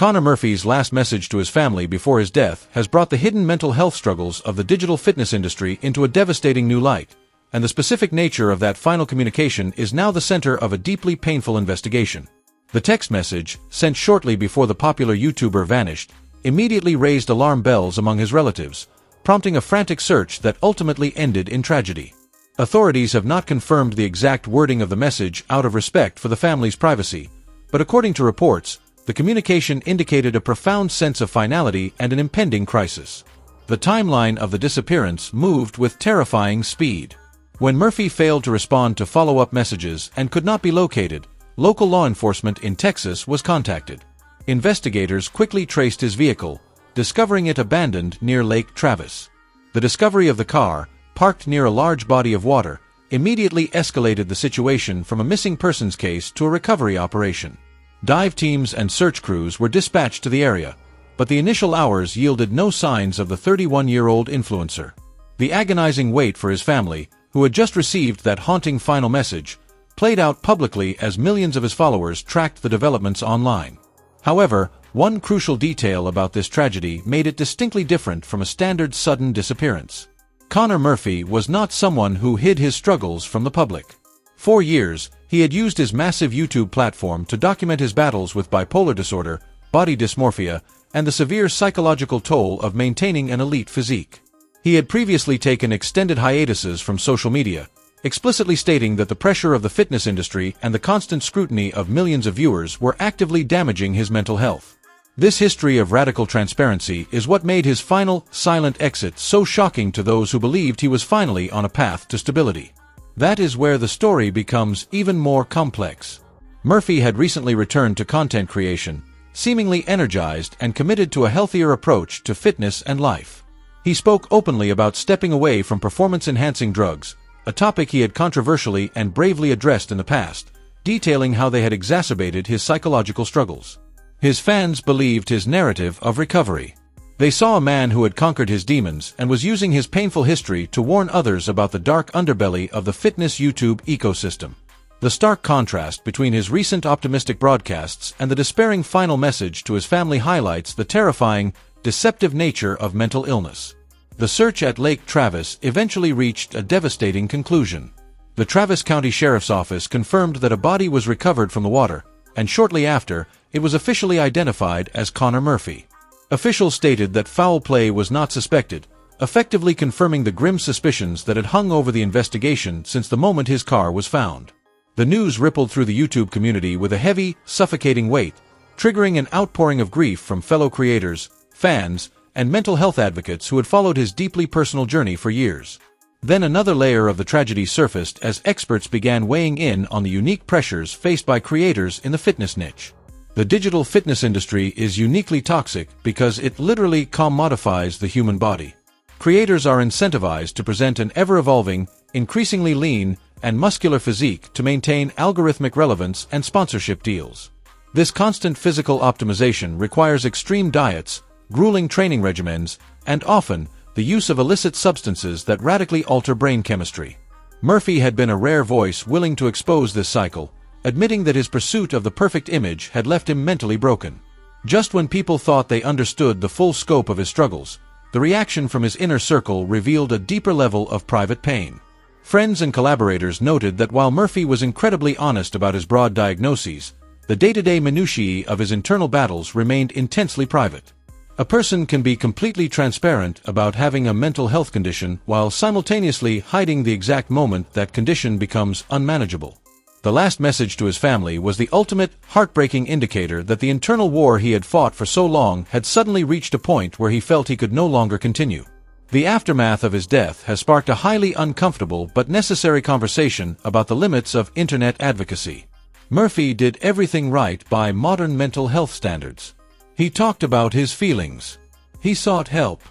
Connor Murphy's last message to his family before his death has brought the hidden mental health struggles of the digital fitness industry into a devastating new light, and the specific nature of that final communication is now the center of a deeply painful investigation. The text message, sent shortly before the popular YouTuber vanished, immediately raised alarm bells among his relatives, prompting a frantic search that ultimately ended in tragedy. Authorities have not confirmed the exact wording of the message out of respect for the family's privacy, but according to reports, the communication indicated a profound sense of finality and an impending crisis. The timeline of the disappearance moved with terrifying speed. When Murphy failed to respond to follow-up messages and could not be located, local law enforcement in Texas was contacted. Investigators quickly traced his vehicle, discovering it abandoned near Lake Travis. The discovery of the car, parked near a large body of water, immediately escalated the situation from a missing persons case to a recovery operation. Dive teams and search crews were dispatched to the area, but the initial hours yielded no signs of the 31-year-old influencer. The agonizing wait for his family, who had just received that haunting final message, played out publicly as millions of his followers tracked the developments online. However, one crucial detail about this tragedy made it distinctly different from a standard sudden disappearance. Connor Murphy was not someone who hid his struggles from the public. For years, he had used his massive YouTube platform to document his battles with bipolar disorder, body dysmorphia, and the severe psychological toll of maintaining an elite physique. He had previously taken extended hiatuses from social media, explicitly stating that the pressure of the fitness industry and the constant scrutiny of millions of viewers were actively damaging his mental health. This history of radical transparency is what made his final, silent exit so shocking to those who believed he was finally on a path to stability. That is where the story becomes even more complex. Murphy had recently returned to content creation, seemingly energized and committed to a healthier approach to fitness and life. He spoke openly about stepping away from performance-enhancing drugs, a topic he had controversially and bravely addressed in the past, detailing how they had exacerbated his psychological struggles. His fans believed his narrative of recovery. They saw a man who had conquered his demons and was using his painful history to warn others about the dark underbelly of the fitness YouTube ecosystem. The stark contrast between his recent optimistic broadcasts and the despairing final message to his family highlights the terrifying, deceptive nature of mental illness. The search at Lake Travis eventually reached a devastating conclusion. The Travis County Sheriff's Office confirmed that a body was recovered from the water, and shortly after, it was officially identified as Connor Murphy. Officials stated that foul play was not suspected, effectively confirming the grim suspicions that had hung over the investigation since the moment his car was found. The news rippled through the YouTube community with a heavy, suffocating weight, triggering an outpouring of grief from fellow creators, fans, and mental health advocates who had followed his deeply personal journey for years. Then another layer of the tragedy surfaced as experts began weighing in on the unique pressures faced by creators in the fitness niche. The digital fitness industry is uniquely toxic because it literally commodifies the human body. Creators are incentivized to present an ever-evolving, increasingly lean, and muscular physique to maintain algorithmic relevance and sponsorship deals. This constant physical optimization requires extreme diets, grueling training regimens, and often, the use of illicit substances that radically alter brain chemistry. Murphy had been a rare voice willing to expose this cycle, admitting that his pursuit of the perfect image had left him mentally broken. Just when people thought they understood the full scope of his struggles, the reaction from his inner circle revealed a deeper level of private pain. Friends and collaborators noted that while Murphy was incredibly honest about his broad diagnoses, the day-to-day minutiae of his internal battles remained intensely private. A person can be completely transparent about having a mental health condition while simultaneously hiding the exact moment that condition becomes unmanageable. The last message to his family was the ultimate, heartbreaking indicator that the internal war he had fought for so long had suddenly reached a point where he felt he could no longer continue. The aftermath of his death has sparked a highly uncomfortable but necessary conversation about the limits of internet advocacy. Murphy did everything right by modern mental health standards. He talked about his feelings. He sought help.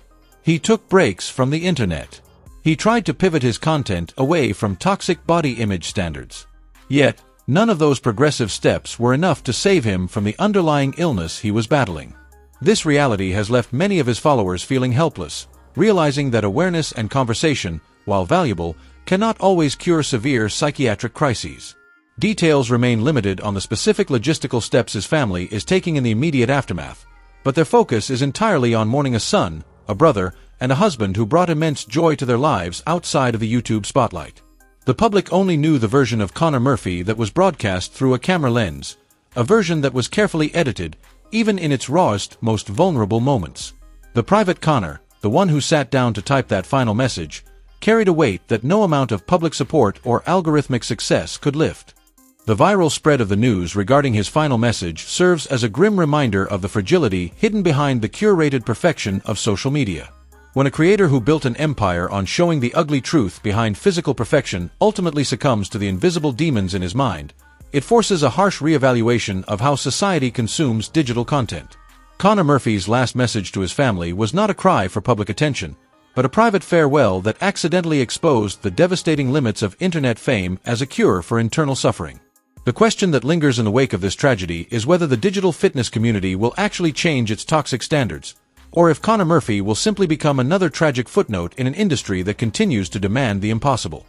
He took breaks from the internet. He tried to pivot his content away from toxic body image standards. Yet, none of those progressive steps were enough to save him from the underlying illness he was battling. This reality has left many of his followers feeling helpless, realizing that awareness and conversation, while valuable, cannot always cure severe psychiatric crises. Details remain limited on the specific logistical steps his family is taking in the immediate aftermath, but their focus is entirely on mourning a son, a brother, and a husband who brought immense joy to their lives outside of the YouTube spotlight. The public only knew the version of Connor Murphy that was broadcast through a camera lens, a version that was carefully edited, even in its rawest, most vulnerable moments. The private Connor, the one who sat down to type that final message, carried a weight that no amount of public support or algorithmic success could lift. The viral spread of the news regarding his final message serves as a grim reminder of the fragility hidden behind the curated perfection of social media. When a creator who built an empire on showing the ugly truth behind physical perfection ultimately succumbs to the invisible demons in his mind, it forces a harsh reevaluation of how society consumes digital content. Connor Murphy's last message to his family was not a cry for public attention, but a private farewell that accidentally exposed the devastating limits of internet fame as a cure for internal suffering. The question that lingers in the wake of this tragedy is whether the digital fitness community will actually change its toxic standards, or if Connor Murphy will simply become another tragic footnote in an industry that continues to demand the impossible.